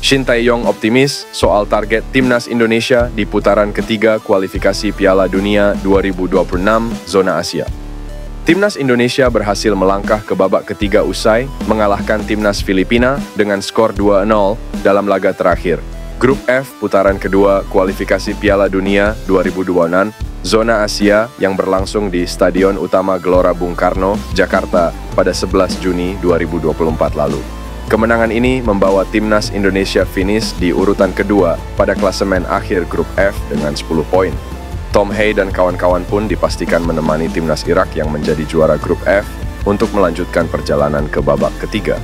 Shin Tae-yong optimis soal target timnas Indonesia di putaran ketiga kualifikasi Piala Dunia 2026 zona Asia. Timnas Indonesia berhasil melangkah ke babak ketiga usai mengalahkan timnas Filipina dengan skor 2-0 dalam laga terakhir Grup F putaran kedua kualifikasi Piala Dunia 2026 zona Asia yang berlangsung di Stadion Utama Gelora Bung Karno, Jakarta pada 11 Juni 2024 lalu. Kemenangan ini membawa timnas Indonesia finish di urutan kedua pada klasemen akhir Grup F dengan 10 poin. Tom Hye dan kawan-kawan pun dipastikan menemani timnas Irak yang menjadi juara Grup F untuk melanjutkan perjalanan ke babak ketiga.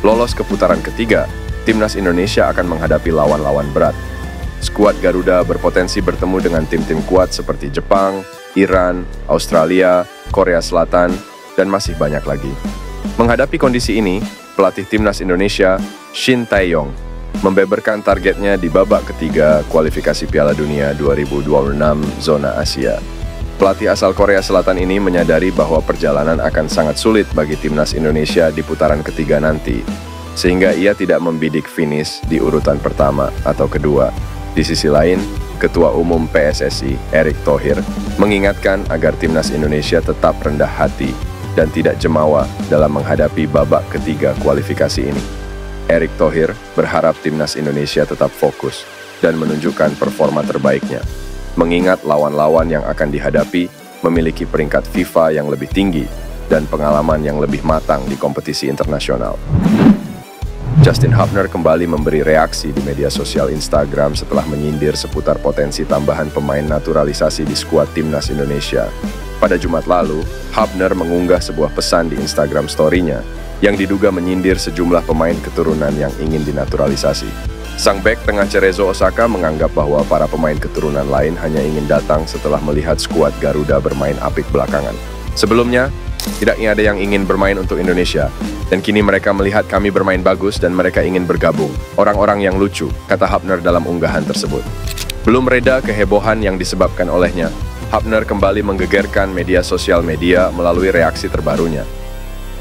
Lolos ke putaran ketiga, timnas Indonesia akan menghadapi lawan-lawan berat. Skuad Garuda berpotensi bertemu dengan tim-tim kuat seperti Jepang, Iran, Australia, Korea Selatan, dan masih banyak lagi. Menghadapi kondisi ini, pelatih timnas Indonesia, Shin Tae-yong, membeberkan targetnya di babak ketiga kualifikasi Piala Dunia 2026 zona Asia. Pelatih asal Korea Selatan ini menyadari bahwa perjalanan akan sangat sulit bagi timnas Indonesia di putaran ketiga nanti, sehingga ia tidak membidik finish di urutan pertama atau kedua. Di sisi lain, Ketua Umum PSSI, Erick Thohir, mengingatkan agar timnas Indonesia tetap rendah hati dan tidak jemawa dalam menghadapi babak ketiga kualifikasi ini. Erick Thohir berharap timnas Indonesia tetap fokus dan menunjukkan performa terbaiknya, mengingat lawan-lawan yang akan dihadapi memiliki peringkat FIFA yang lebih tinggi dan pengalaman yang lebih matang di kompetisi internasional. Justin Hubner kembali memberi reaksi di media sosial Instagram setelah menyindir seputar potensi tambahan pemain naturalisasi di skuad timnas Indonesia. Pada Jumat lalu, Hubner mengunggah sebuah pesan di Instagram story-nya yang diduga menyindir sejumlah pemain keturunan yang ingin dinaturalisasi. Sang bek tengah Cerezo Osaka menganggap bahwa para pemain keturunan lain hanya ingin datang setelah melihat skuad Garuda bermain apik belakangan. Sebelumnya, tidaknya ada yang ingin bermain untuk Indonesia, dan kini mereka melihat kami bermain bagus dan mereka ingin bergabung. Orang-orang yang lucu, kata Hubner dalam unggahan tersebut. Belum reda kehebohan yang disebabkan olehnya, Hubner kembali menggegerkan media sosial melalui reaksi terbarunya.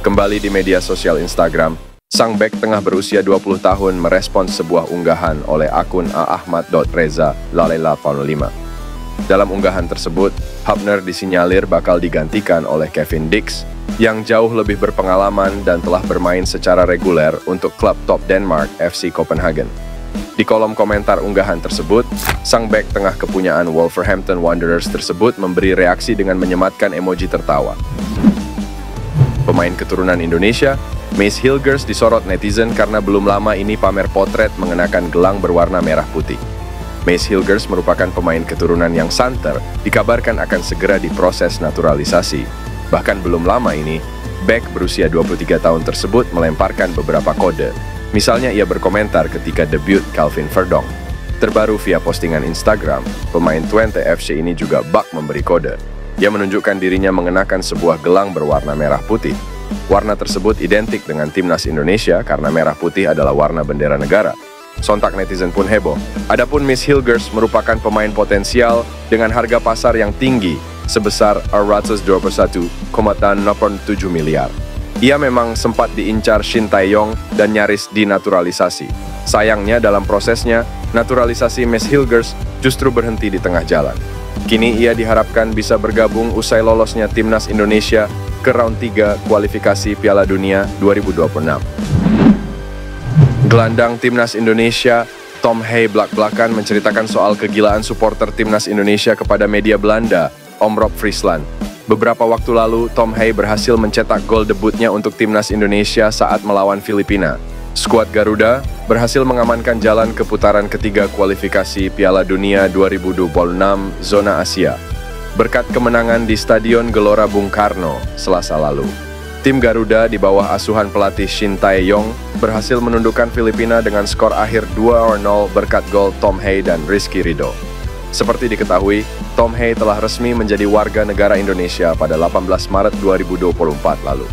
Kembali di media sosial Instagram, sang bek tengah berusia 20 tahun merespons sebuah unggahan oleh akun aahmad.reza.lalela.5. Dalam unggahan tersebut, Hubner disinyalir bakal digantikan oleh Kevin Dix, yang jauh lebih berpengalaman dan telah bermain secara reguler untuk klub top Denmark FC Copenhagen. Di kolom komentar unggahan tersebut, sang bek tengah kepunyaan Wolverhampton Wanderers tersebut memberi reaksi dengan menyematkan emoji tertawa. Pemain keturunan Indonesia, Mace Hilgers disorot netizen karena belum lama ini pamer potret mengenakan gelang berwarna merah putih. Mace Hilgers merupakan pemain keturunan yang santer, dikabarkan akan segera diproses naturalisasi. Bahkan belum lama ini, bek berusia 23 tahun tersebut melemparkan beberapa kode. Misalnya ia berkomentar ketika debut Calvin Verdong. Terbaru via postingan Instagram, pemain Twente FC ini juga bak memberi kode. Ia menunjukkan dirinya mengenakan sebuah gelang berwarna merah putih. Warna tersebut identik dengan timnas Indonesia karena merah putih adalah warna bendera negara. Sontak netizen pun heboh. Adapun Miss Hilgers merupakan pemain potensial dengan harga pasar yang tinggi sebesar 421,7 miliar. Ia memang sempat diincar Shin Tae-yong dan nyaris dinaturalisasi. Sayangnya dalam prosesnya, naturalisasi Miss Hilgers justru berhenti di tengah jalan. Kini ia diharapkan bisa bergabung usai lolosnya timnas Indonesia ke round 3 kualifikasi Piala Dunia 2026. Gelandang timnas Indonesia, Tom Hye belak-belakan menceritakan soal kegilaan supporter timnas Indonesia kepada media Belanda, Omroep Friesland. Beberapa waktu lalu, Tom Hye berhasil mencetak gol debutnya untuk timnas Indonesia saat melawan Filipina. Skuad Garuda berhasil mengamankan jalan ke putaran ketiga kualifikasi Piala Dunia 2026 zona Asia berkat kemenangan di Stadion Gelora Bung Karno Selasa lalu. Tim Garuda di bawah asuhan pelatih Shin Tae-yong berhasil menundukkan Filipina dengan skor akhir 2-0 berkat gol Tom Hye dan Rizky Ridho. Seperti diketahui, Tom Hye telah resmi menjadi warga negara Indonesia pada 18 Maret 2024 lalu.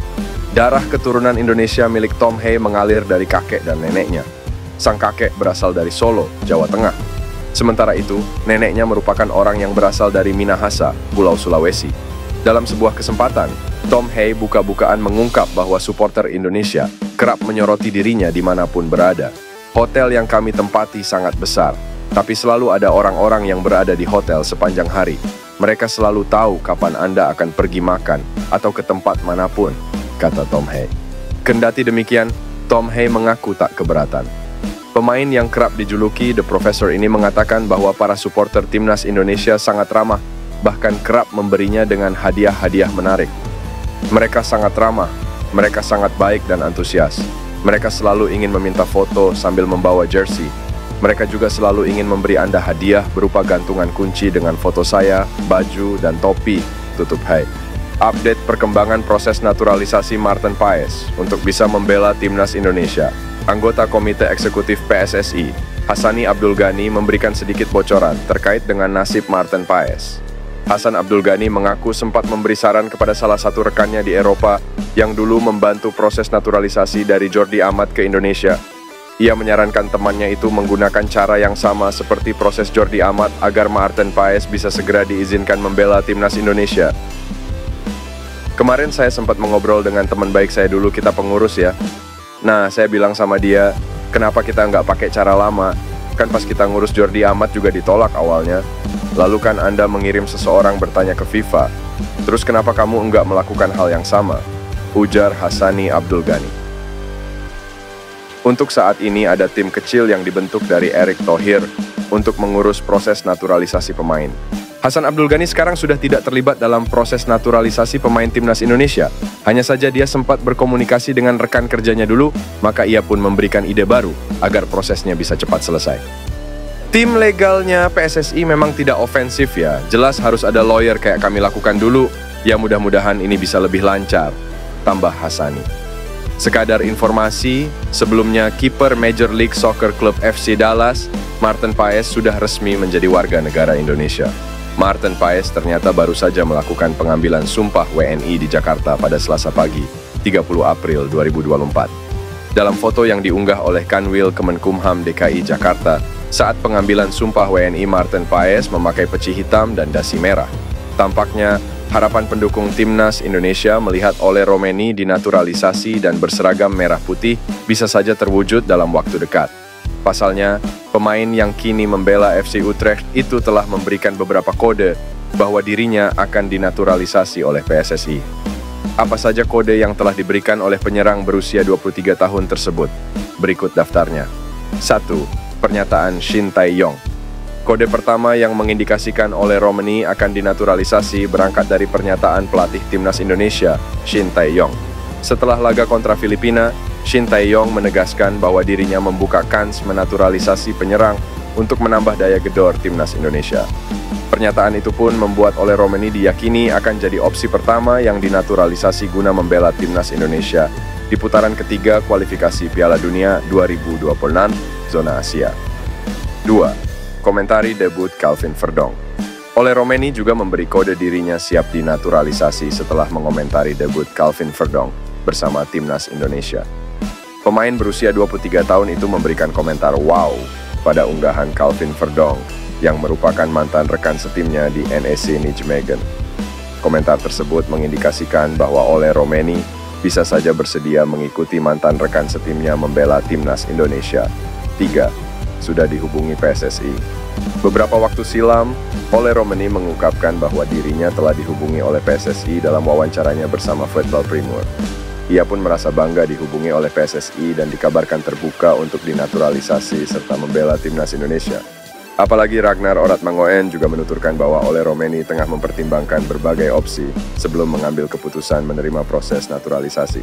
Darah keturunan Indonesia milik Tom Hye mengalir dari kakek dan neneknya. Sang kakek berasal dari Solo, Jawa Tengah. Sementara itu, neneknya merupakan orang yang berasal dari Minahasa, Pulau Sulawesi. Dalam sebuah kesempatan, Tom Hye buka-bukaan mengungkap bahwa supporter Indonesia kerap menyoroti dirinya dimanapun berada. Hotel yang kami tempati sangat besar, tapi selalu ada orang-orang yang berada di hotel sepanjang hari. Mereka selalu tahu kapan Anda akan pergi makan atau ke tempat manapun, kata Tom Hay. Kendati demikian, Tom Hay mengaku tak keberatan. Pemain yang kerap dijuluki The Professor ini mengatakan bahwa para supporter timnas Indonesia sangat ramah, bahkan kerap memberinya dengan hadiah-hadiah menarik. Mereka sangat ramah, mereka sangat baik dan antusias. Mereka selalu ingin meminta foto sambil membawa jersey. Mereka juga selalu ingin memberi Anda hadiah berupa gantungan kunci dengan foto saya, baju, dan topi, tutup Hay. Update perkembangan proses naturalisasi Martin Paes untuk bisa membela timnas Indonesia. Anggota Komite Eksekutif PSSI, Hassani Abdul Ghani, memberikan sedikit bocoran terkait dengan nasib Martin Paes. Hasan Abdul Ghani mengaku sempat memberi saran kepada salah satu rekannya di Eropa yang dulu membantu proses naturalisasi dari Jordi Amat ke Indonesia. Ia menyarankan temannya itu menggunakan cara yang sama seperti proses Jordi Amat agar Martin Paes bisa segera diizinkan membela timnas Indonesia. Kemarin saya sempat mengobrol dengan teman baik saya dulu, kita pengurus ya. Nah, saya bilang sama dia, kenapa kita nggak pakai cara lama? Kan pas kita ngurus Jordi Amat juga ditolak awalnya. Lalu kan Anda mengirim seseorang bertanya ke FIFA. Terus kenapa kamu enggak melakukan hal yang sama? Ujar Hassani Abdul Ghani. Untuk saat ini ada tim kecil yang dibentuk dari Erick Thohir untuk mengurus proses naturalisasi pemain. Hasan Abdul Ghani sekarang sudah tidak terlibat dalam proses naturalisasi pemain timnas Indonesia. Hanya saja dia sempat berkomunikasi dengan rekan kerjanya dulu, maka ia pun memberikan ide baru agar prosesnya bisa cepat selesai. Tim legalnya PSSI memang tidak ofensif ya, jelas harus ada lawyer kayak kami lakukan dulu, ya mudah-mudahan ini bisa lebih lancar, tambah Hassani. Sekadar informasi, sebelumnya kiper Major League Soccer Club FC Dallas, Martin Paes sudah resmi menjadi warga negara Indonesia. Martin Paes ternyata baru saja melakukan pengambilan sumpah WNI di Jakarta pada Selasa pagi, 30 April 2024. Dalam foto yang diunggah oleh Kanwil Kemenkumham DKI Jakarta, saat pengambilan sumpah WNI, Martin Paes memakai peci hitam dan dasi merah. Tampaknya, harapan pendukung timnas Indonesia melihat Ole Romeni dinaturalisasi dan berseragam merah putih bisa saja terwujud dalam waktu dekat. Pasalnya, pemain yang kini membela FC Utrecht itu telah memberikan beberapa kode bahwa dirinya akan dinaturalisasi oleh PSSI. Apa saja kode yang telah diberikan oleh penyerang berusia 23 tahun tersebut? Berikut daftarnya. 1. Pernyataan Shin Tae-yong. Kode pertama yang mengindikasikan Ole Romeni akan dinaturalisasi berangkat dari pernyataan pelatih timnas Indonesia, Shin Tae-yong. Setelah laga kontra Filipina, Shin Tae-yong menegaskan bahwa dirinya membuka kans menaturalisasi penyerang untuk menambah daya gedor timnas Indonesia. Pernyataan itu pun membuat Ole Romeni diyakini akan jadi opsi pertama yang dinaturalisasi guna membela timnas Indonesia di putaran ketiga kualifikasi Piala Dunia 2026 zona Asia. 2. Komentari debut Calvin Verdong. Ole Romeni juga memberi kode dirinya siap dinaturalisasi setelah mengomentari debut Calvin Verdong bersama timnas Indonesia. Pemain berusia 23 tahun itu memberikan komentar wow pada unggahan Calvin Verdong yang merupakan mantan rekan setimnya di NEC Nijmegen. Komentar tersebut mengindikasikan bahwa Ole Romeni bisa saja bersedia mengikuti mantan rekan setimnya membela timnas Indonesia. 3. Sudah dihubungi PSSI. Beberapa waktu silam, Ole Romeni mengungkapkan bahwa dirinya telah dihubungi oleh PSSI dalam wawancaranya bersama Football Premier. Ia pun merasa bangga dihubungi oleh PSSI dan dikabarkan terbuka untuk dinaturalisasi serta membela timnas Indonesia. Apalagi Ragnar Oratmangoen juga menuturkan bahwa Ole Romeni tengah mempertimbangkan berbagai opsi sebelum mengambil keputusan menerima proses naturalisasi.